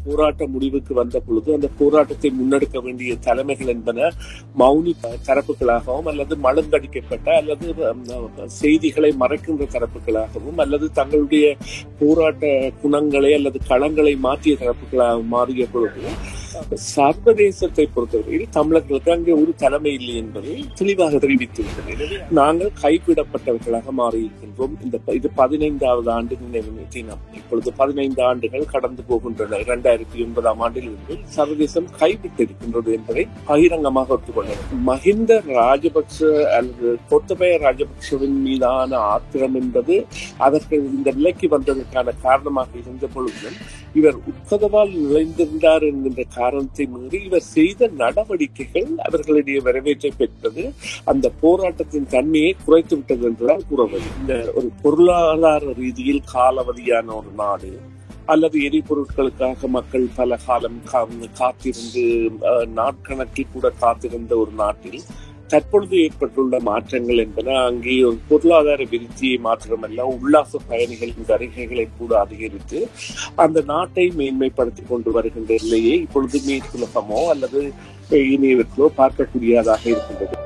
போராட்ட முடிவுக்கு வந்த பொழுது அந்த போராட்டத்தை முன்னெடுக்க வேண்டிய தலைமைகள் என்பன மௌனி தரப்புகளாகவும் அல்லது மழுங்கடிக்கப்பட்ட அல்லது செய்திகளை மறைக்கின்ற தரப்புகளாகவும் அல்லது தங்களுடைய போராட்ட குணங்களை அல்லது களங்களை மாற்றிய தரப்புகளாக மாறிய பொழுது சர்வதேசத்தை பொறுத்தவரையில் தமிழர்களுக்கு அங்கே ஒரு தலைமை இல்லை என்பதை தெளிவாக தெரிவித்துள்ளது. நாங்கள் கைவிடப்பட்டவர்களாக மாறியிருக்கின்றோம். இது 15வது ஆண்டு நினைவு தினம். இப்பொழுது 15 ஆண்டுகள் கடந்து போகின்றன. 2009ஆம் ஆண்டில் இருந்து சர்வதேசம் கைவிட்டிருக்கின்றது என்பதை பகிரங்கமாக ஒத்துக்கொண்டது. மஹிந்த ராஜபக்ஷ அல்லது கோத்தபய ராஜபக்ஷவின் மீதான ஆத்திரம் என்பது அவர்கள் இந்த நிலைக்கு வந்ததற்கான காரணமாக இருந்த பொழுதும் இவர் உட்கதவால் நுழைந்திருந்தார் என்கின்ற காரணத்தை மீறி இவர் செய்த நடவடிக்கைகள் அவர்களுடைய வரவேற்பை பெற்றது. அந்த போராட்டத்தின் தன்மையை குறைத்து விட்டது என்றுதான் கூறுவது. இந்த ஒரு பொருளாதார ரீதியில் காலாவதியான ஒரு நாடு அல்லது எரிபொருட்களுக்காக மக்கள் பல காலம் காத்திருந்து நாட்கணக்கில் கூட காத்திருந்த ஒரு நாட்டில் தற்பொழுது ஏற்பட்டுள்ள மாற்றங்கள் என்பன அங்கே ஒரு பொருளாதார விருத்தியை மாத்திரமல்ல உல்லாச பயணிகளின் வருகைகளை கூட அதிகரித்து அந்த நாட்டை மேன்மைப்படுத்திக் கொண்டு வருகின்ற நிலையை இப்பொழுது மேற்குலகமோ அல்லது இணையவர்களோ பார்க்கக்கூடியதாக இருக்கின்றது.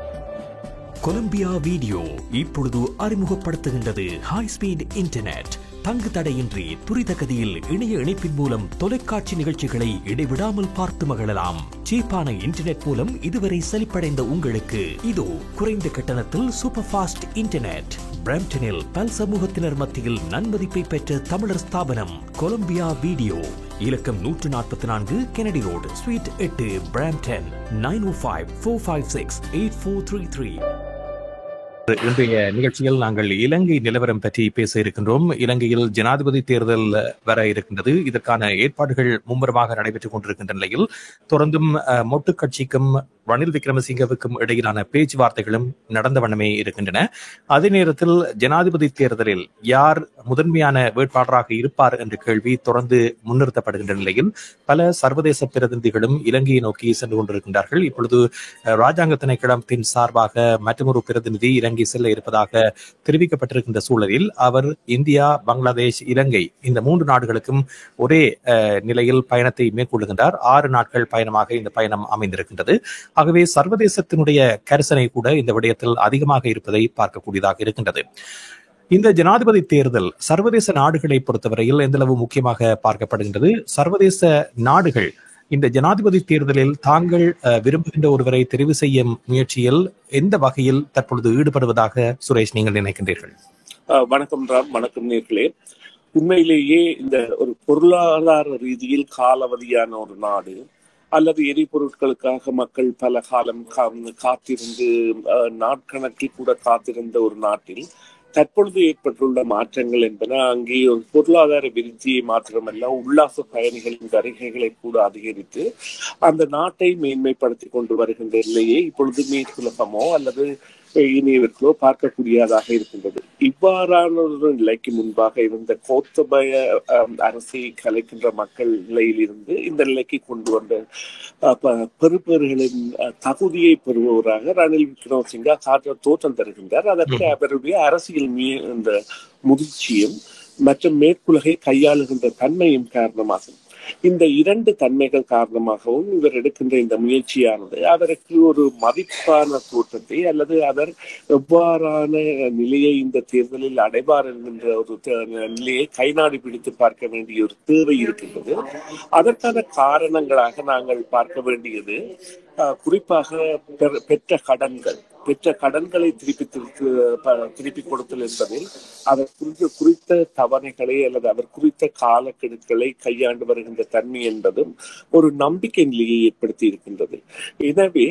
கொலம்பியா வீடியோ இப்பொழுது அறிமுகப்படுத்துகின்றது ஹை ஸ்பீட் இன்டர்நெட். தங்கு தடையின்றி துரித கதியில் இணைய இணைப்பின் மூலம் தொலைக்காட்சி நிகழ்ச்சிகளை இடைவிடாமல் பார்த்து மகிழலாம். சீப்பான இன்டர்நெட் மூலம் இதுவரை செழிப்படைந்த உங்களுக்கு இதோ குறைந்த கட்டணத்தில் சூப்பர் ஃபாஸ்ட் இன்டர்நெட். பிரம்டனில் பல் சமூகத்தினர் மத்தியில் நன்மதிப்பை பெற்ற தமிழர் ஸ்தாபனம் கொலம்பியா வீடியோ. இலக்கம் 144 கெனடி ரோடு, ஸ்வீட் 8, பிரம்டன். 9054568433. இன்றைய நிகழ்ச்சியில் நாங்கள் இலங்கை நிலவரம் பற்றி பேச இருக்கின்றோம். இலங்கையில் ஜனாதிபதி தேர்தல் வர இருக்கின்றது. இதற்கான ஏற்பாடுகள் மும்முரமாக நடைபெற்றுக் கொண்டிருக்கின்ற நிலையில் தொடர்ந்தும் மொட்டு கட்சிக்கும் ரணில் விக்ரமசிங்கவுக்கும் இடையிலான பேச்சுவார்த்தைகளும் நடந்த வண்ணமே இருக்கின்றன. அதே நேரத்தில் ஜனாதிபதி தேர்தலில் யார் முதன்மையான வேட்பாளராக இருப்பார் என்ற கேள்வி தொடர்ந்து முன்னிறுத்தப்படுகின்ற நிலையில் பல சர்வதேச பிரதிநிதிகளும் இலங்கையை நோக்கி சென்று கொண்டிருக்கின்றார்கள். இப்பொழுது ராஜாங்க திணைக்களத்தின் சார்பாக மற்றொரு பிரதிநிதி இலங்கை செல்ல இருப்பதாக தெரிவிக்கப்பட்டிருக்கின்ற சூழலில் அவர் இந்தியா, பங்களாதேஷ், இலங்கை இந்த 3 நாடுகளுக்கும் ஒரே நிலையில் பயணத்தை மேற்கொள்ளுகின்றார். 6 நாட்கள் பயணமாக இந்த பயணம் அமைந்திருக்கின்றது. ஆகவே சர்வதேசத்தினுடைய கரிசனை கூட இந்த விடயத்தில் அதிகமாக இருப்பதை பார்க்கக்கூடியதாக இருக்கின்றது. இந்த ஜனாதிபதி தேர்தல் சர்வதேச நாடுகளை பொறுத்தவரையில் எந்தளவு முக்கியமாக பார்க்கப்படுகின்றது? சர்வதேச நாடுகள் இந்த ஜனாதிபதி தேர்தலில் தாங்கள் விரும்புகின்ற ஒருவரை தெரிவு செய்யும் முயற்சியில் எந்த வகையில் தற்பொழுது ஈடுபடுவதாக சுரேஷ் நீங்கள் நினைக்கின்றீர்கள்? வணக்கம் ராம், வணக்கம் நேர்களே. உண்மையிலேயே இந்த ஒரு பொருளாதார ரீதியில் காலாவதியான ஒரு நாடு அல்லது எரிபொருட்களுக்காக மக்கள் பல காலம் காத்திருந்து நாட்கணக்கில் கூட காத்திருந்த ஒரு நாட்டில் தற்பொழுது ஏற்பட்டுள்ள மாற்றங்கள் என்பன அங்கே ஒரு பொருளாதார விருத்தியை மாத்திரமல்ல உல்லாச பயணிகளின் வருகைகளை கூட அதிகரித்து அந்த நாட்டை மேன்மைப்படுத்திக் கொண்டு வருகின்ற நிலையை இப்பொழுது மேற்குலகமோ அல்லது இணையவர்களோ பார்க்கக்கூடியதாக இருக்கின்றது. இவ்வாறான ஒரு நிலைக்கு முன்பாக இருந்த கோத்தபய அரசை கலைக்கின்ற மக்கள் நிலையில் இருந்து இந்த நிலைக்கு கொண்டு வந்த பெறுபவர்களின் தகுதியை பெறுபவராக ரணில் விக்ரமசிங்க தோற்றம் தருகின்றார். அதற்கு அவருடைய அரசியல் இந்த முதிர்ச்சியும் மற்றும் மேற்குலகை கையாளுகின்ற தன்மையும் காரணமாகும். இந்த 2 தன்மைகள் காரணமாகவும் இவர் எடுக்கின்ற இந்த முயற்சியானது அவருக்கு ஒரு மதிப்பான தோற்றத்தை அல்லது அவர் எவ்வாறான நிலையை இந்த தேர்தலில் அடைவார் என்கின்ற ஒரு நிலையை கைநாடி பிடித்து பார்க்க வேண்டிய ஒரு தேவை இருக்கின்றது. அதற்கான காரணங்களாக நாங்கள் பார்க்க வேண்டியது குறிப்பாக பெற்ற கடன்களை திருப்பி கொடுத்தல் என்பதில் அவர் குறித்த தவணைகளை அல்லது அவர் குறித்த காலக்கெடுக்களை கையாண்டு வருகின்ற தன்மை என்பதும் ஒரு நம்பிக்கை நிலையை ஏற்படுத்தி இருக்கின்றது. எனவே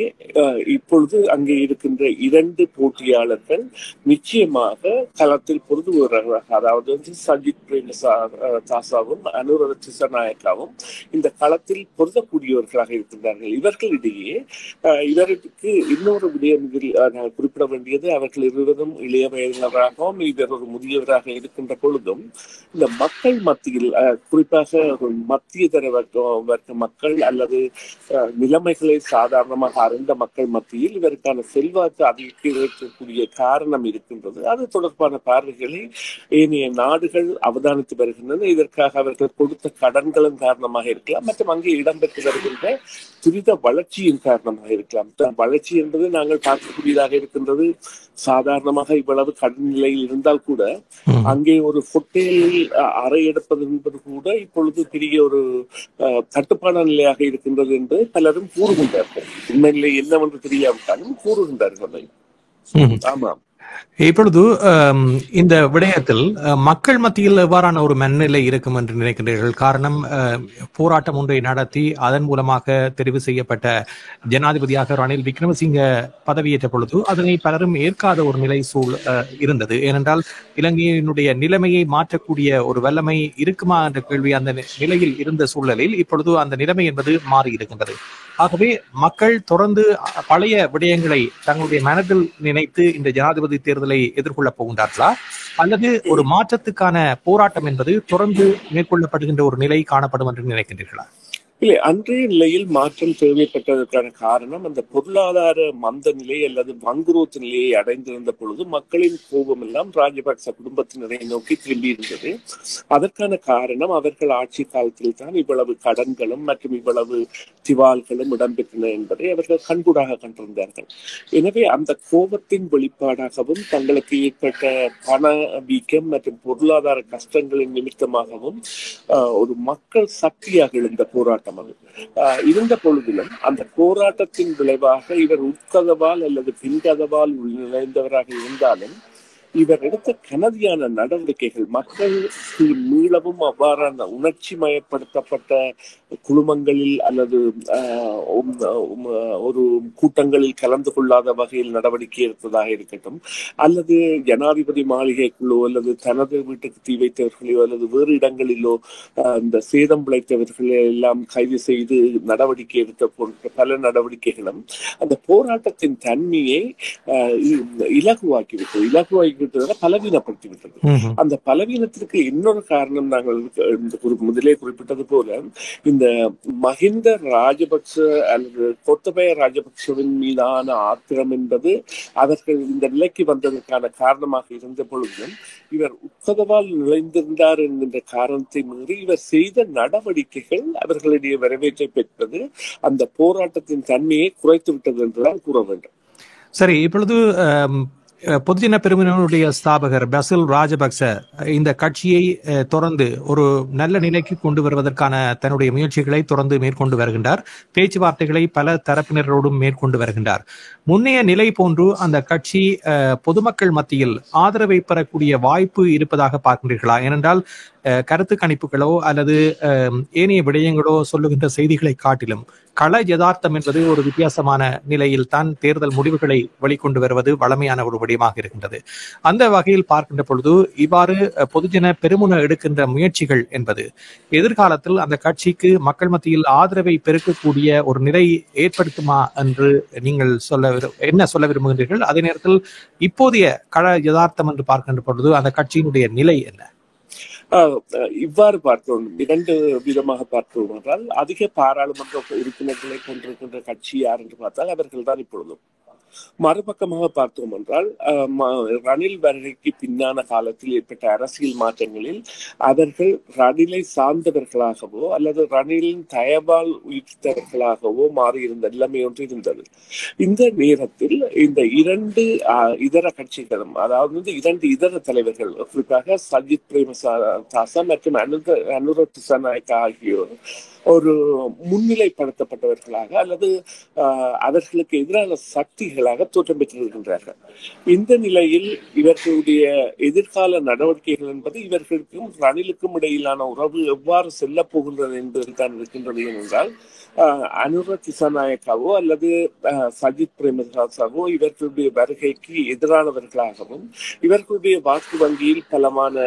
இப்பொழுது அங்கே இருக்கின்ற 2 போட்டியாளர்கள் நிச்சயமாக களத்தில் பொருந்துவர்களாக, அதாவது சஜித் பிரேமதாசவும் அனுர திசாநாயக்காவும் இந்த களத்தில் பொருந்தக்கூடியவர்களாக இருக்கின்றார்கள். இவர்களிடையே இவருக்கு இன்னொரு விடயம் குறிப்பிட வேண்டியது, அவர்கள் இருவரும் இளைய வயதினராகவும் இவர் ஒரு முதியவராக இருக்கின்ற பொழுதும் இந்த மக்கள் மத்தியில் குறிப்பாக மத்திய தர வர்க்க மக்கள் அல்லது நிலைமைகளை சாதாரணமாக அறிந்த மக்கள் மத்தியில் இவருக்கான செல்வாக்கு அதிகரிக்கக்கூடிய காரணம் இருக்கின்றது. அது தொடர்பான பார்வைகளை ஏனைய நாடுகள் அவதானித்து வருகின்றன. இதற்காக அவர்கள் கொடுத்த கடன்களும் காரணமாக இருக்கலாம், மற்றும் அங்கே இடம்பெற்று வருகின்ற துரித வளர்ச்சியின் காரணமாக இருக்கலாம். வளர்ச்சி என்பது நாங்கள் பார்க்கக்கூடியதாக இருக்கின்றது. சாதாரணமாக இவ்வளவு கடன் நிலையில் இருந்தால் கூட அங்கே ஒரு ஹோட்டலில் அறை எடுப்பது என்பது கூட இப்பொழுது பெரிய ஒரு தட்டுப்பாடான நிலையாக இருக்கின்றது என்று பலரும் கூறுகின்றார்கள். உண்மையிலே என்னவென்று தெரியாவிட்டாலும் கூறுகின்றார்கள். ஆமாம். இப்பொழுது இந்த விடயத்தில் மக்கள் மத்தியில் எவ்வாறான ஒரு மனநிலை இருக்கும் என்று நினைக்கின்றீர்கள்? காரணம், போராட்டம் ஒன்றை நடத்தி அதன் மூலமாக தெரிவு செய்யப்பட்ட ஜனாதிபதியாக ரணில் விக்ரமசிங்க பதவியேற்ற பொழுது அதனை பலரும் ஏற்காத ஒரு நிலை இருந்தது. ஏனென்றால் இலங்கையினுடைய நிலைமையை மாற்றக்கூடிய ஒரு வல்லமை இருக்குமா என்ற கேள்வி அந்த நிலையில் இருந்த சூழலில் இப்பொழுது அந்த நிலைமை என்பது மாறி இருக்கின்றது. ஆகவே மக்கள் தொடர்ந்து பழைய விடயங்களை தங்களுடைய மனதில் நினைத்து இந்த ஜனாதிபதி தேர்தலை எதிர்கொள்ளப் போகின்றார்களா, அல்லது ஒரு மாற்றத்துக்கான போராட்டம் என்பது தொடர்ந்து மேற்கொள்ளப்படுகின்ற ஒரு நிலை காணப்படும் என்று நினைக்கின்றீர்களா? இல்லை, அன்றைய நிலையில் மாற்றம் தேவைப்பட்டதற்கான காரணம் அந்த பொருளாதார மந்த நிலை அல்லது வங்குரோத்து நிலையை அடைந்திருந்த பொழுது மக்களின் கோபம் எல்லாம் ராஜபக்ச குடும்பத்தினரை நோக்கி திரும்பி இருந்தது. அதற்கான காரணம் அவர்கள் ஆட்சி காலத்தில் தான் இவ்வளவு கடன்களும் மற்றும் இவ்வளவு திவால்களும் இடம்பெற்றன என்பதை அவர்கள் கண்கூடாக கண்டிருந்தார்கள். எனவே அந்த கோபத்தின் வெளிப்பாடாகவும் தங்களுக்கு ஏற்பட்ட பண வீக்கம் மற்றும் பொருளாதார கஷ்டங்களின் நிமித்தமாகவும் ஒரு மக்கள் சக்தியாக எழுந்த போராட்டம் இருந்த பொழுதிலும் அந்த போராட்டத்தின் விளைவாக இவர் உட்கதவால் அல்லது பின்கதவால் நுழைந்தவராக இருந்தாலும் இவர் எடுத்த கனதியான நடவடிக்கைகள் மக்களுக்கு மீளவும் அவ்வாறான உணர்ச்சி மயப்படுத்தப்பட்ட குழுமங்களில் அல்லது ஒரு கூட்டங்களில் கலந்து கொள்ளாத வகையில் நடவடிக்கை எடுத்ததாக இருக்கட்டும், அல்லது ஜனாதிபதி மாளிகைக்குள்ளோ அல்லது தனது வீட்டுக்கு தீ வைத்தவர்களோ அல்லது வேறு இடங்களிலோ இந்த சேதம் விளைத்தவர்களை எல்லாம் கைது செய்து நடவடிக்கை எடுத்த போன்ற பல நடவடிக்கைகளும் அந்த போராட்டத்தின் தன்மையை இலகுவாக்கி பலவீனப்படுத்தி விட்டது. அந்த பலவீனத்திற்கு இன்னொரு காரணம் நாங்கள் முதலே குறிப்பிட்டது போல இந்த மஹிந்த ராஜபக்ச அல்லது கோத்தபய ராஜபக்சவின் மீதான ஆத்திரம் என்பது அவர்கள் இந்த நிலைக்கு வந்ததற்கான காரணமாக இருந்த பொழுதும் இவர் உட்கதவால் நுழைந்திருந்தார் என்கின்ற காரணத்தை மீறி இவர் செய்த நடவடிக்கைகள் அவர்களுடைய வரவேற்பை பெற்றது அந்த போராட்டத்தின் தன்மையை குறைத்து விட்டது என்றுதான் கூற வேண்டும். சரி, இப்பொழுது பொதுஜன பெருமுனனுடைய ஸ்தாபகர் பசில் ராஜபக்ச இந்த கட்சியை தொடர்ந்து ஒரு நல்ல நிலைக்கு கொண்டு வருவதற்கான தன்னுடைய முயற்சிகளை தொடர்ந்து மேற்கொண்டு வருகின்றார். பேச்சுவார்த்தைகளை பல தரப்பினரோடும் மேற்கொண்டு வருகின்றார். முன்னைய நிலை போன்று அந்த கட்சி பொதுமக்கள் மத்தியில் ஆதரவை பெறக்கூடிய வாய்ப்பு இருப்பதாக பார்க்கின்றீர்களா? ஏனென்றால் கருத்து கணிப்புகளோ அல்லது ஏனைய விடயங்களோ சொல்லுகின்ற செய்திகளை காட்டிலும் கள யதார்த்தம் என்பது ஒரு வித்தியாசமான நிலையில் தான் தேர்தல் முடிவுகளை வெளிக்கொண்டு வருவது வளமையான ஒரு விடயமாக இருக்கின்றது. அந்த வகையில் பார்க்கின்ற பொழுது இவ்வாறு பொதுஜன பெருமுன எடுக்கின்ற முயற்சிகள் என்பது எதிர்காலத்தில் அந்த கட்சிக்கு மக்கள் மத்தியில் ஆதரவை பெருக்கக்கூடிய ஒரு நிலை ஏற்படுத்துமா என்று நீங்கள் என்ன சொல்ல விரும்புகின்றீர்கள்? அதே நேரத்தில் இப்போதைய கள யதார்த்தம் என்று பார்க்கின்ற பொழுது அந்த கட்சியினுடைய நிலை என்ன? இவ்வாறு பார்க்கிறோம், இரண்டு விதமாக பார்க்கிறோம் என்றால், அதிக பாராளுமன்ற உறுப்பினர்களை கொண்டிருக்கின்ற கட்சி யார் என்று பார்த்தால் அவர்கள் தான் இப்பொழுதும். மறுபக்கமாக பார்த்தோம் என்றால் ரணில் வருகைக்கு பின்னான காலத்தில் ஏற்பட்ட அரசியல் மாற்றங்களில் அவர்கள் ரணிலை சார்ந்தவர்களாகவோ அல்லது ரணிலின் தயவால் உயிர்த்தவர்களாகவோ மாறியிருந்த நிலைமை ஒன்று இருந்தது. இந்த நேரத்தில் இந்த இரண்டு இதர கட்சிகளும், அதாவது இரண்டு இதர தலைவர்கள், குறிப்பாக சஜித் பிரேமதாச மற்றும் அனுர திசாநாயக்கா ஆகியோர் ஒரு முன்னிலைப்படுத்தப்பட்டவர்களாக அல்லது அவர்களுக்கு எதிரான சக்திகளாக தோற்றம் பெற்றிருக்கின்றார்கள். இந்த நிலையில் இவர்களுடைய எதிர்கால நடவடிக்கைகள் என்பது இவர்களுக்கும் ரணிலுக்கும் இடையிலான உறவு எவ்வாறு செல்ல போகின்றது என்பதில் தான் இருக்கின்றது. என்றால் அனுர திசாநாயக்காவோ அல்லது சஜித் பிரேமதாசாவோ இவர்களுடைய வருகைக்கு எதிரானவர்களாகவும் இவர்களுடைய வாக்கு வங்கியில் பலமான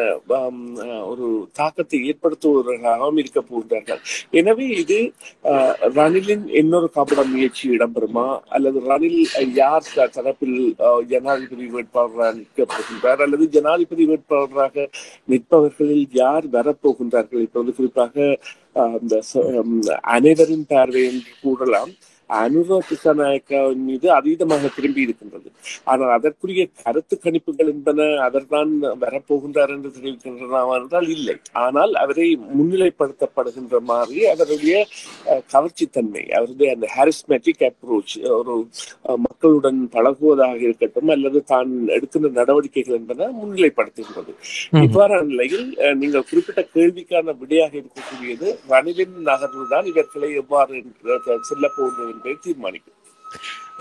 ஒரு தாக்கத்தை ஏற்படுத்துபவர்களாகவும் இருக்க போகின்றார்கள். எனவே இது ரணிலின் இன்னொரு காப்பட முயற்சி இடம்பெறுமா அல்லது ரணில் யார் தரப்பில் ஜனாதிபதி வேட்பாளராக நிற்கப் போகின்றார் அல்லது ஜனாதிபதி வேட்பாளராக நிற்பவர்களில் யார் வரப்போகின்றார்கள். இப்போது குறிப்பாக அனைவரின் பார்வை என்று கூறலாம் அனுர திசாநாயக்காவின் மீது அதீதமாக திரும்பி இருக்கின்றது. ஆனால் அதற்குரிய கருத்து கணிப்புகள் என்பன அவர்தான் வரப்போகின்றார் என்று தெரிவிக்கின்றன என்றால் இல்லை. ஆனால் அவரை முன்னிலைப்படுத்தப்படுகின்ற மாதிரி அவருடைய கவர்ச்சித்தன்மை, அவருடைய அந்த ஹாரிஸ்மேட்டிக் அப்ரோச், ஒரு மக்களுடன் பழகுவதாக இருக்கட்டும் அல்லது தான் எடுக்கின்ற நடவடிக்கைகள் என்பன முன்னிலைப்படுத்துகின்றது. இவ்வாறான நிலையில் நீங்கள் குறிப்பிட்ட கேள்விக்கான விடையாக இருக்கக்கூடியது ரணிலின் நகர்வுதான் இவர்களை எவ்வாறு செல்ல போகின்றது என்பதை தீர்மானிக்கும்.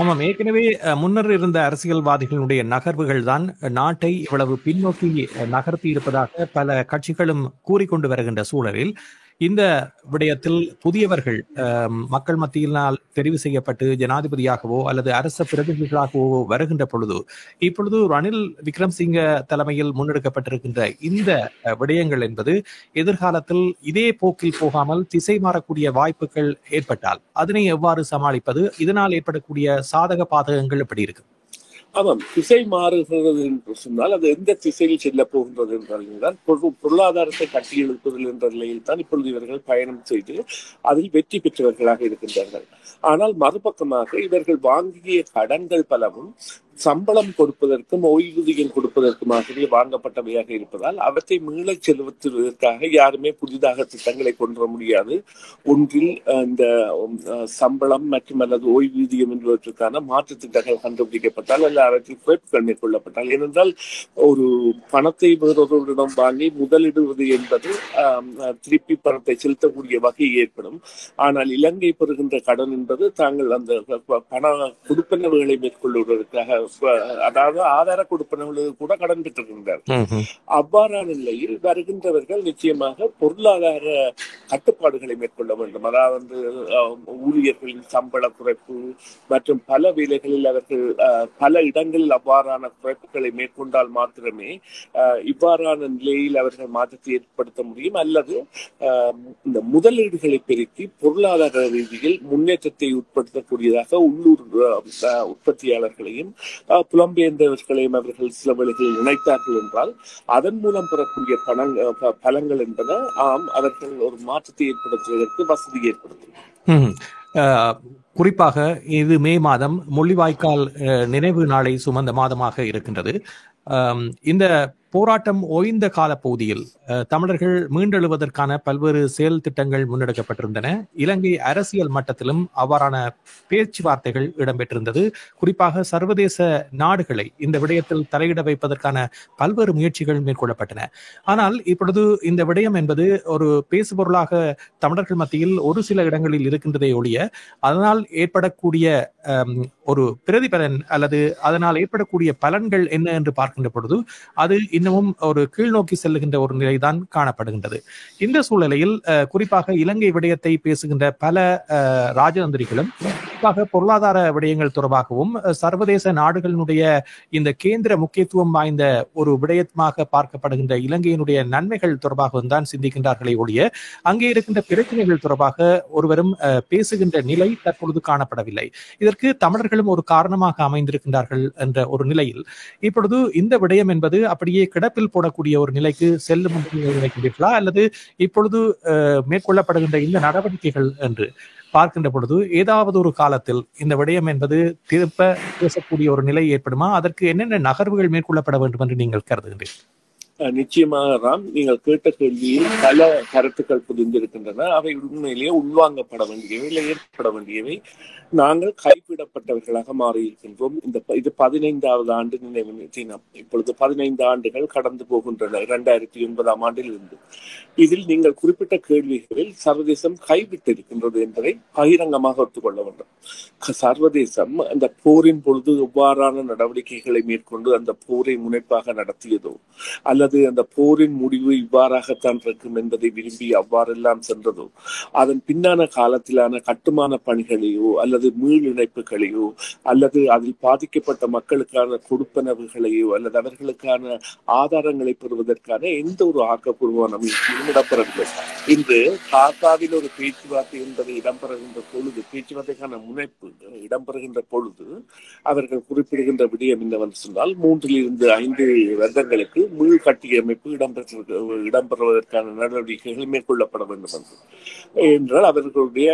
ஆமாம், ஏற்கனவே முன்னர் இருந்த அரசியல்வாதிகளுடைய நகர்வுகள் தான் நாட்டை இவ்வளவு பின்னோக்கி நகர்த்தி இருப்பதாக பல கட்சிகளும் கூறிக்கொண்டு வருகின்ற சூழலில் இந்த விடயத்தில் புதியவர்கள் மக்கள் மத்தியினால் தெரிவு செய்யப்பட்டு ஜனாதிபதியாகவோ அல்லது அரச பிரதிநிதிகளாகவோ வருகின்ற பொழுது இப்பொழுது ரணில் விக்ரம்சிங்க தலைமையில் முன்னெடுக்கப்பட்டிருக்கின்ற இந்த விடயங்கள் என்பது எதிர்காலத்தில் இதே போக்கில் போகாமல் திசை மாறக்கூடிய வாய்ப்புகள் ஏற்பட்டால் அதனை எவ்வாறு சமாளிப்பது, இதனால் ஏற்படக்கூடிய சாதக பாதகங்கள் எப்படி இருக்கு? ஆமாம், திசை மாறுகிறது என்று சொன்னால் அது எந்த திசையில் செல்ல போகின்றது என்றால்தான் பொருளாதாரத்தை கட்டியெழுப்புதல் என்ற நிலையில் தான் இப்பொழுது இவர்கள் பயணம் செய்து அதில் வெற்றி பெற்றவர்களாக இருக்கின்றார்கள். ஆனால் மறுபக்கமாக இவர்கள் வாங்கிய கடன்கள் பலவும் சம்பளம் கொடுப்பதற்கும் ஓய்வூதியம் கொடுப்பதற்குமாகவே வாங்கப்பட்டவையாக இருப்பதால் அவற்றை மீளச் செலுத்துவதற்காக யாருமே புதிதாக திட்டங்களை கொண்டு வர முடியாது. ஒன்றில் இந்த சம்பளம் மற்றும் அல்லது ஓய்வூதியம் என்பதற்கான மாற்று திட்டங்கள் கண்டுபிடிக்கப்பட்டால் அல்ல அவற்றில் குறைப்புகள் மேற்கொள்ளப்பட்டால், ஏனென்றால் ஒரு பணத்தை வேறொருவரிடம் வாங்கி முதலிடுவது என்பது திருப்பி பணத்தை செலுத்தக்கூடிய வகை ஏற்படும். ஆனால் இலங்கை பெறுகின்ற கடன் என்பது தாங்கள் அந்த பண கொடுப்பனவுகளை மேற்கொள்வதற்காக, அதாவது ஆதார கொடுப்பனவுகளுக்கு கூட கடன் பெற்றிருக்கின்றார். அவ்வாறான நிலையில் வருகின்றவர்கள் நிச்சயமாக பொருளாதார கட்டுப்பாடுகளை மேற்கொள்ள வேண்டும். அதாவது ஊழியர்களின் சம்பள குறைப்பு மற்றும் பல வேலைகளில் அவர்கள் பல இடங்களில் அவ்வாறான குறைப்புகளை மேற்கொண்டால் மாத்திரமே இவ்வாறான நிலையில் அவர்கள் மாற்றத்தை ஏற்படுத்த முடியும். அல்லது இந்த முதலீடுகளை பெருக்கி பொருளாதார ரீதியில் முன்னேற்றத்தை உட்படுத்தக்கூடியதாக உள்ளூர் உற்பத்தியாளர்களையும் புலம்பெயர்ந்தவர்களையும் அவர்கள் சில வேளைகளில் இணைத்தார்கள் என்றால் அதன் மூலம் பெறக்கூடிய பலங்கள் என்பன அவர்கள் ஒரு மாற்றத்தை ஏற்படுத்துவதற்கு வசதி ஏற்படுத்தும். குறிப்பாக இது மே மாதம் முள்ளிவாய்க்கால் நினைவு நாளை சுமந்த மாதமாக இருக்கின்றது. இந்த போராட்டம் ஓய்ந்த கால பகுதியில் தமிழர்கள் மீண்டெழுவதற்கான பல்வேறு செயல் திட்டங்கள் முன்னெடுக்கப்பட்டிருந்தன. இலங்கை அரசியல் மட்டத்திலும் அவ்வாறான பேச்சுவார்த்தைகள் இடம்பெற்றிருந்தது. குறிப்பாக சர்வதேச நாடுகளை இந்த விடயத்தில் தலையிட வைப்பதற்கான பல்வேறு முயற்சிகள் மேற்கொள்ளப்பட்டன. ஆனால் இப்பொழுது இந்த விடயம் என்பது ஒரு பேசுபொருளாக தமிழர்கள் மத்தியில் ஒரு சில இடங்களில் இருக்கின்றதை ஒழிய அதனால் ஏற்படக்கூடிய ஒரு பிரதிபலன் அல்லது அதனால் ஏற்படக்கூடிய பலன்கள் என்ன என்று பார்க்கின்ற பொழுது அது இன்னமும் ஒரு கீழ்நோக்கி செல்லுகின்ற ஒரு நிலைதான் காணப்படுகின்றது. இந்த சூழ்நிலையில் குறிப்பாக இலங்கை விடயத்தை பேசுகின்ற பல ராஜதந்திரிகளும் குறிப்பாக பொருளாதார விடயங்கள் தொடர்பாகவும் சர்வதேச நாடுகளினுடைய இந்த கேந்திர முக்கியத்துவம் வாய்ந்த ஒரு விடயமாக பார்க்கப்படுகின்ற இலங்கையினுடைய நன்மைகள் தொடர்பாகவும் தான் சிந்திக்கின்றார்களே ஒழிய அங்கே இருக்கின்ற பிரச்சனைகள் தொடர்பாக ஒருவரும் பேசுகின்ற நிலை தற்பொழுது காணப்படவில்லை. இதற்கு தமிழர்களும் ஒரு காரணமாக அமைந்திருக்கின்றார்கள் என்ற ஒரு நிலையில் இப்பொழுது இந்த விடயம் என்பது அப்படியே கிடப்பில் போடக்கூடிய ஒரு நிலைக்கு செல்லும் நினைக்கின்றீர்களா, அல்லது இப்பொழுது மேற்கொள்ளப்படுகின்ற இந்த நடவடிக்கைகள் என்று பார்க்கின்ற பொழுது ஏதாவது ஒரு காலத்தில் இந்த விடயம் என்பது திருப்ப பேசக்கூடிய ஒரு நிலை ஏற்படுமா? அதற்கு என்னென்ன நகர்வுகள் மேற்கொள்ளப்பட வேண்டும் என்று நீங்கள் கருதுகின்றீர்கள்? நிச்சயமாக ராம், நீங்கள் கேட்ட கேள்வியில் பல கருத்துக்கள் புரிந்திருக்கின்றன. அவை உண்மையிலேயே உள்வாங்கப்பட வேண்டியவை, இல்லை ஏற்பட வேண்டியவை. நாங்கள் கைவிடப்பட்டவர்களாக மாறியிருக்கின்றோம். இது 15வது ஆண்டு நினைவு தினம். இப்பொழுது 15 ஆண்டுகள் கடந்து போகின்றன 2009ஆம் ஆண்டில் இருந்து. இதில் நீங்கள் குறிப்பிட்ட கேள்விகளில் சர்வதேசம் கைவிட்டிருக்கின்றது என்பதை பகிரங்கமாக ஒத்துக்கொள்ள வேண்டும். சர்வதேசம் அந்த போரின் பொழுது எவ்வாறான நடவடிக்கைகளை மேற்கொண்டு அந்த போரை முனைப்பாக நடத்தியதோ அல்லது அல்லது அந்த போரின் முடிவு இவ்வாறாகத்தான் இருக்கும் என்பதை விரும்பி அவ்வாறெல்லாம் சென்றதோ, அதன் பின்னான காலத்திலான கட்டுமான பணிகளையோ அல்லது மீள் இணைப்புகளையோ அல்லது அதில் பாதிக்கப்பட்ட மக்களுக்கான கொடுப்பனவுகளையோ அல்லது அவர்களுக்கான ஆதாரங்களை பெறுவதற்கான எந்த ஒரு ஆக்கப்பூர்வமான முயற்சியும் இடம்பெறவில்லை. இன்று காசாவில் ஒரு பேச்சுவார்த்தை என்பதை இடம்பெறுகின்ற பொழுது, பேச்சுவார்த்தைக்கான முனைப்பு இடம்பெறுகின்ற பொழுது அவர்கள் குறிப்பிடுகின்ற விடயம் என்னவென்று சொன்னால், 3 to 5 வருடங்களுக்கு மீள் கட்டியமைப்பு இடம்பெறுவதற்கான நடவடிக்கைகள் மேற்கொள்ளப்பட வேண்டும் என்றால் அவர்களுடைய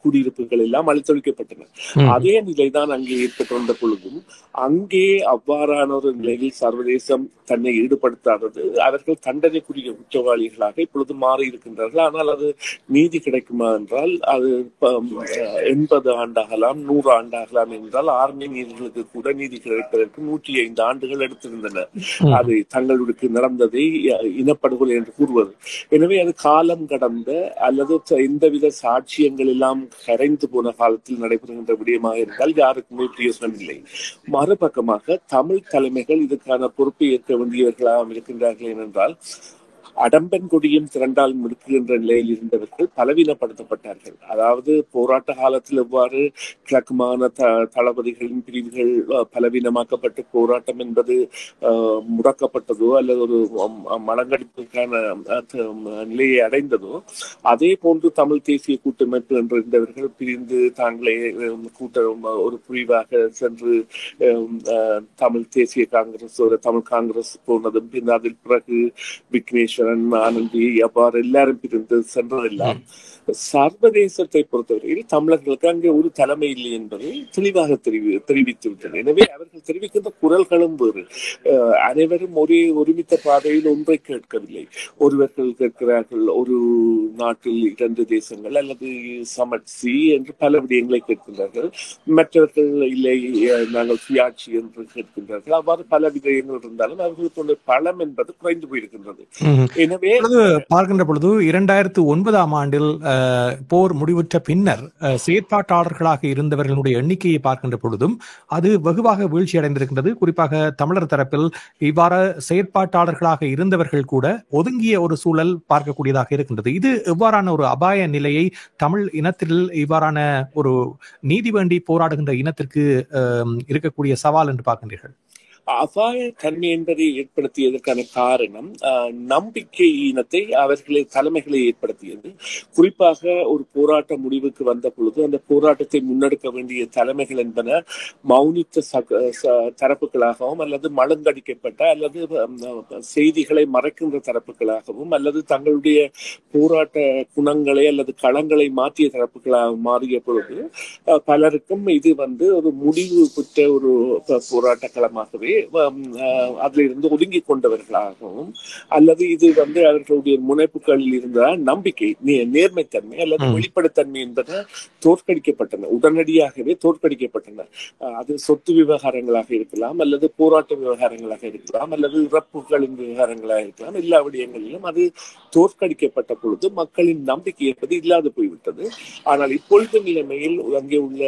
குடியிருப்புகள் எல்லாம் அழித்தொழிக்கப்பட்டன. அதே நிலைதான் அங்கே ஏற்பட்டிருந்த பொழுதும் அங்கே அவ்வாறான ஒரு நிலையில் சர்வதேசம் தன்னை ஈடுபடுத்தாதது அவர்கள் தண்டனைக்குரிய குற்றவாளிகளாக இப்பொழுது மாறி இருக்கின்றார்கள். ஆனால் அது நீதி கிடைக்குமா என்றால் அது 80 ஆண்டாகலாம் 100 ஆண்டாகலாம் என்றால் ஆர்மேனியர்களுக்கு கூட நீதி கிடைப்பதற்கு 105 ஆண்டுகள் எடுத்திருந்தன. அது தங்களுக்கு நடந்ததை இனப்படுகொலை என்று கூறுவது. எனவே அது காலம் கடந்த அல்லது எந்தவித சாட்சியங்கள் எல்லாம் கரைந்து போன காலத்தில் நடைபெறுகின்ற விடயமாக இருந்தால் யாருக்குமே பிரயோசனம் இல்லை. மறுபக்கமாக தமிழ் தலைமைகள் இதுக்கான பொறுப்பை ஏற்க வேண்டியவர்களாக இருக்கின்றார்கள் ஏனென்றால் அடம்பன் கொடியும் திரண்டால் முடுக்குகின்ற நிலையில் இருந்தவர்கள் பலவீனப்படுத்தப்பட்டார்கள். அதாவது போராட்ட காலத்தில் எவ்வாறு கிழக்குமான தளபதிகளின் பிரிவுகள் பலவீனமாக்கப்பட்டு போராட்டம் என்பது முடக்கப்பட்டதோ அல்லது ஒரு மலங்கடிப்புக்கான நிலையை அடைந்ததோ, அதே போன்று தமிழ் தேசிய கூட்டமைப்பு என்று இருந்தவர்கள் பிரிந்து தாங்களே ஒரு பிரிவாக சென்று தமிழ் தேசிய காங்கிரஸ் தமிழ் காங்கிரஸ் போனதும் பின் அதில் பிறகு விக்னேஸ்வரன் ஆனந்தி அவ்வாறு எல்லாரும் பிரிந்து சென்றதெல்லாம் சர்வதேசத்தை பொறுத்தவரையில் தமிழர்களுக்கு அங்கே ஒரு தலைமை இல்லை என்பதை தெளிவாக தெரிவித்து விட்டனர். எனவே அவர்கள் தெரிவிக்கின்ற குரல்களும் வேறு. அனைவரும் ஒரே ஒருமித்த பாதையில் ஒன்றை கேட்கவில்லை. ஒருவர்கள் கேட்கிறார்கள் ஒரு நாட்டில் 2 தேசங்கள் அல்லது சமட்சி என்று பல விடயங்களை கேட்கின்றார்கள். மற்றவர்கள் இல்லை நாங்கள் சுயாட்சி என்று கேட்கின்றார்கள். அவ்வாறு பல விடயங்கள் இருந்தாலும் அவர்களுக்கு பலம் என்பது குறைந்து போயிருக்கின்றது. எனவே பார்க்கின்ற பொழுது 2009ஆம் ஆண்டில் போர் முடிவுற்ற பின்னர் செயற்பாட்டாளர்களாக இருந்தவர்களுடைய எண்ணிக்கையை பார்க்கின்ற பொழுதும் அது வெகுவாக வீழ்ச்சி அடைந்திருக்கின்றது. குறிப்பாக தமிழர் தரப்பில் இவ்வாறு செயற்பாட்டாளர்களாக இருந்தவர்கள் கூட ஒதுங்கிய ஒரு சூழல் பார்க்கக்கூடியதாக இருக்கின்றது. இது எவ்வாறான ஒரு அபாய நிலையை தமிழ் இனத்தில் இவ்வாறான ஒரு நீதி வேண்டி போராடுகின்ற இனத்திற்கு இருக்கக்கூடிய சவால் என்று பார்க்கின்றீர்கள்? அபாய தன்மை என்பதை ஏற்படுத்தியதற்கான காரணம் நம்பிக்கை ஈனத்தை அவர்களை தலைமைகளை ஏற்படுத்தியது. குறிப்பாக ஒரு போராட்ட முடிவுக்கு வந்த பொழுது அந்த போராட்டத்தை முன்னெடுக்க வேண்டிய தலைமைகள் என்பன மௌனித்த தரப்புகளாகவும் அல்லது மழுங்கடிக்கப்பட்ட அல்லது செய்திகளை மறைக்கின்ற தரப்புகளாகவும் அல்லது தங்களுடைய போராட்ட குணங்களை அல்லது களங்களை மாற்றிய தரப்புகளாக மாறிய பொழுது பலருக்கும் இது ஒரு முடிவு பெற்ற ஒரு போராட்ட களமாகவே அதில் இருந்து ஒதுங்கி கொண்டவர்களாகவும் அல்லது இது அவர்களுடைய முனைப்புகளில் இருந்த நம்பிக்கை நேர்மைத்தன்மை அல்லது வெளிப்படைத்தன்மை என்பது தோற்கடிக்கப்பட்டன, உடனடியாகவே தோற்கடிக்கப்பட்டன. அது சொத்து விவகாரங்களாக இருக்கலாம் அல்லது போராட்ட விவகாரங்களாக இருக்கலாம் அல்லது இறப்புகளின் விவகாரங்களாக இருக்கலாம். எல்லா விடயங்களிலும் அது தோற்கடிக்கப்பட்ட பொழுது மக்களின் நம்பிக்கை என்பது இல்லாது போய்விட்டது. ஆனால் இப்பொழுது நிலைமையில் அங்கே உள்ள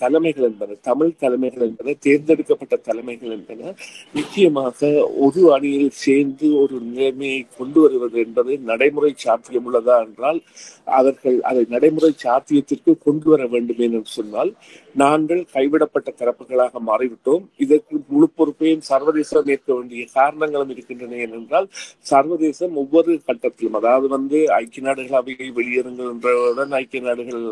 தலைமைகள் என்பது தமிழ் தலைமைகள் என்பது தேர்ந்தெடுக்கப்பட்ட தலைமைகள் என்பன நிச்சயமாக ஒரு அணியில் சேர்ந்து ஒரு நிலைமையை கொண்டு வருவது என்பது நடைமுறை சாத்தியம் உள்ளதா என்றால் அவர்கள் அதை நடைமுறை சாத்தியத்திற்கு கொண்டு வர வேண்டும் என்று சொன்னால் நாங்கள் கைவிடப்பட்ட தரப்புகளாக மாறிவிட்டோம். இதற்கு முழு பொறுப்பையும் சர்வதேசம் ஏற்க வேண்டிய காரணங்களும் இருக்கின்றன. ஏனென்றால் சர்வதேசம் ஒவ்வொரு கட்டத்திலும் அதாவது ஐக்கிய நாடுகள் அவையை வெளியேறுங்கள் என்றவுடன் ஐக்கிய நாடுகள்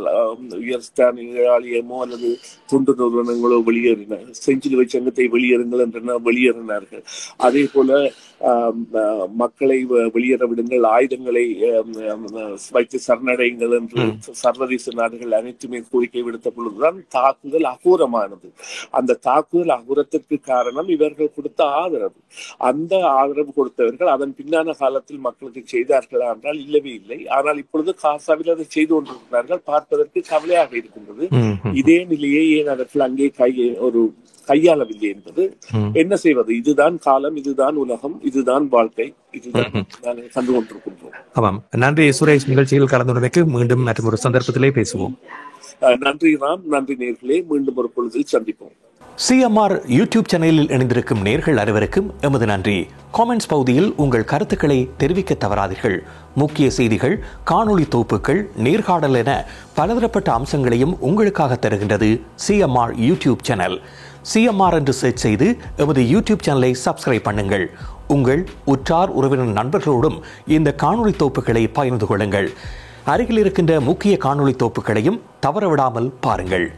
உயர்ஸ்தானியமோ அல்லது தொண்டு நிறுவனங்களோ வெளியேறின, செஞ்சிலுவை சங்கத்தை வெளியேறுங்கள் என்றன வெளியேறினார்கள். அதே போல மக்களை வெளியேற விடுங்கள், ஆயுதங்களை வைத்து சரணடையுங்கள் என்று சர்வதேச நாடுகள் அனைத்துமே கோரிக்கை விடுத்த பொழுதுதான் தாக்குதல் அகோரமானது. அந்த தாக்குதல் அகோரத்திற்கு காரணம் இவர்கள் கொடுத்த ஆதரவு. அந்த ஆதரவு கொடுத்தவர்கள் அதன் பின்னான காலத்தில் மக்களுக்கு செய்தார்களா என்றால் இல்லவே இல்லை. ஆனால் இப்பொழுது காசாவில் அதை செய்து கொண்டிருக்கிறார்கள். பார்ப்பதற்கு கவலையாக இருக்கின்றது. இதே நிலையை ஏன் அவர்கள் அங்கே கையாளவில்லை என்பது என்ன செய்வது? இதுதான் காலம், இதுதான் உலகம், இதுதான் வாழ்க்கை, இதுதான் நாங்கள் கண்டு கொண்டிருக்கின்றோம். ஆமாம், நன்றி சுரேஷ். நிகழ்ச்சியில் கலந்து கொண்டமைக்கு மீண்டும் மற்றும் ஒரு சந்தர்ப்பத்திலே பேசுவோம். நன்றி ராம், நன்றி நேர்களே. மீண்டும் ஒரு பொழுதில் சந்திப்போம். CMR யூடியூப் சேனலில் இணைந்திருக்கும் நேர்கள் அனைவருக்கும் எமது நன்றி. காமெண்ட்ஸ் பகுதியில் உங்கள் கருத்துக்களை தெரிவிக்க தவறாதீர்கள். முக்கிய செய்திகள், காணொளி தொகுப்புகள், நேர்காணல் என பலதரப்பட்ட அம்சங்களையும் உங்களுக்காக தருகின்றது CMR யூடியூப் சேனல். CMR என்று சர்ச் செய்து எமது யூடியூப் சேனலை சப்ஸ்கிரைப் பண்ணுங்கள். உங்கள் உற்றார் உறவினர் நண்பர்களோடும் இந்த காணொளி தொகுப்புகளை பகிர்ந்து கொள்ளுங்கள். அருகில் இருக்கின்ற முக்கிய காணொளி தொகுப்புகளையும் தவறவிடாமல் பாருங்கள்.